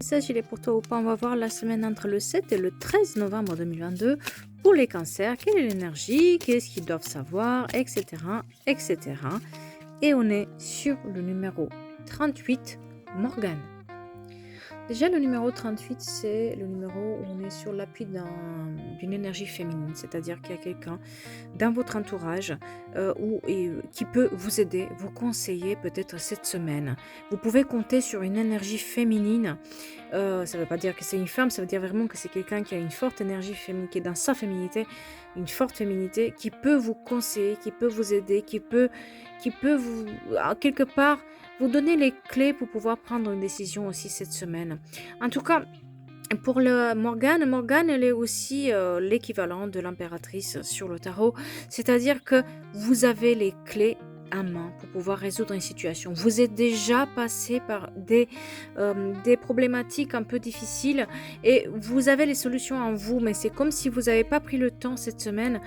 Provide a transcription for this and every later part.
Message, il est pour toi ou pas? On va voir la semaine entre le 7 et le 13 novembre 2022 pour les cancers. Quelle est l'énergie? Qu'est-ce qu'ils doivent savoir? Etc. etc. Et on est sur le numéro 38, Morgane. Déjà, le numéro 38, c'est le numéro où on est sur l'appui d'une énergie féminine, c'est-à-dire qu'il y a quelqu'un dans votre entourage qui peut vous aider, vous conseiller peut-être cette semaine. Vous pouvez compter sur une énergie féminine. Ça ne veut pas dire que c'est une femme, ça veut dire vraiment que c'est quelqu'un qui a une forte énergie féminine, qui est dans sa féminité, une forte féminité, qui peut vous conseiller, qui peut vous aider, qui peut vous, quelque part, vous donner les clés pour pouvoir prendre une décision aussi cette semaine. En tout cas, pour Morgane, elle est aussi l'équivalent de l'impératrice sur le tarot, c'est-à-dire que vous avez les clés à main pour pouvoir résoudre une situation. Vous êtes déjà passé par des problématiques un peu difficiles et vous avez les solutions en vous, mais c'est comme si vous n'avez pas pris le temps cette semaine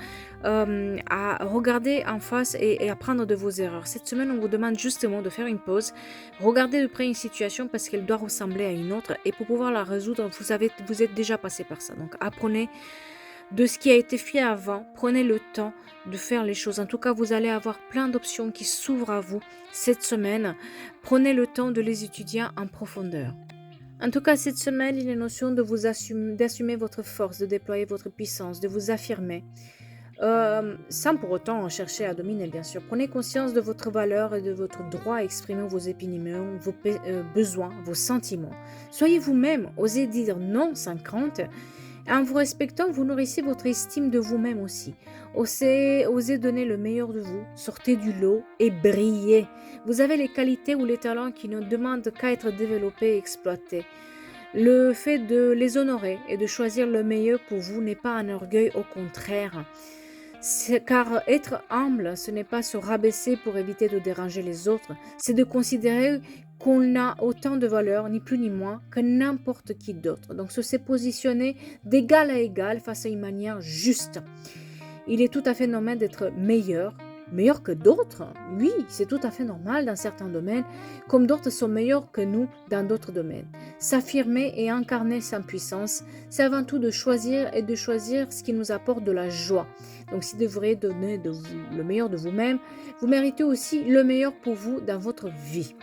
à regarder en face et apprendre de vos erreurs. Cette semaine, on vous demande justement de faire une pause, regarder de près une situation parce qu'elle doit ressembler à une autre et pour pouvoir la résoudre, vous êtes déjà passé par ça. Donc apprenez de ce qui a été fait avant, prenez le temps de faire les choses. En tout cas, vous allez avoir plein d'options qui s'ouvrent à vous cette semaine. Prenez le temps de les étudier en profondeur. En tout cas, cette semaine, il est notion de d'assumer votre force, de déployer votre puissance, de vous affirmer. Sans pour autant chercher à dominer, bien sûr. Prenez conscience de votre valeur et de votre droit à exprimer vos opinions, vos besoins, vos sentiments. Soyez vous-même, osez dire non sans crainte. En vous respectant, vous nourrissez votre estime de vous-même aussi. Osez donner le meilleur de vous, sortez du lot et brillez. Vous avez les qualités ou les talents qui ne demandent qu'à être développés et exploités. Le fait de les honorer et de choisir le meilleur pour vous n'est pas un orgueil, au contraire. Car être humble, ce n'est pas se rabaisser pour éviter de déranger les autres, c'est de considérer qu'on a autant de valeur, ni plus ni moins, que n'importe qui d'autre. Donc se positionner d'égal à égal face à une manière juste. Il est tout à fait normal d'être meilleur que d'autres. Oui, c'est tout à fait normal dans certains domaines, comme d'autres sont meilleurs que nous dans d'autres domaines. S'affirmer et incarner sa puissance, c'est avant tout de choisir ce qui nous apporte de la joie. Donc si vous devriez donner le meilleur de vous-même, vous méritez aussi le meilleur pour vous dans votre vie.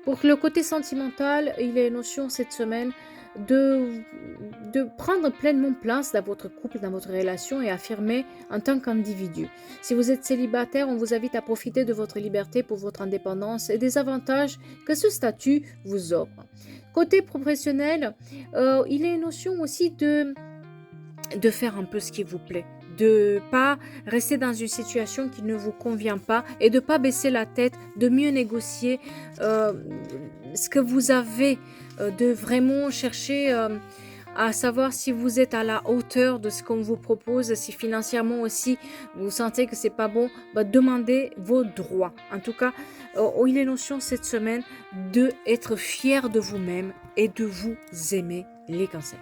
Pour le côté sentimental, il est notion cette semaine de prendre pleinement place dans votre couple, dans votre relation et affirmer en tant qu'individu. Si vous êtes célibataire, on vous invite à profiter de votre liberté pour votre indépendance et des avantages que ce statut vous offre. Côté professionnel, il est notion aussi de faire un peu ce qui vous plaît, de pas rester dans une situation qui ne vous convient pas et de pas baisser la tête, de mieux négocier ce que vous avez, de vraiment chercher à savoir si vous êtes à la hauteur de ce qu'on vous propose, si financièrement aussi vous sentez que c'est pas bon, demandez vos droits. En tout cas, il est notion cette semaine de être fier de vous-même et de vous aimer, les cancers.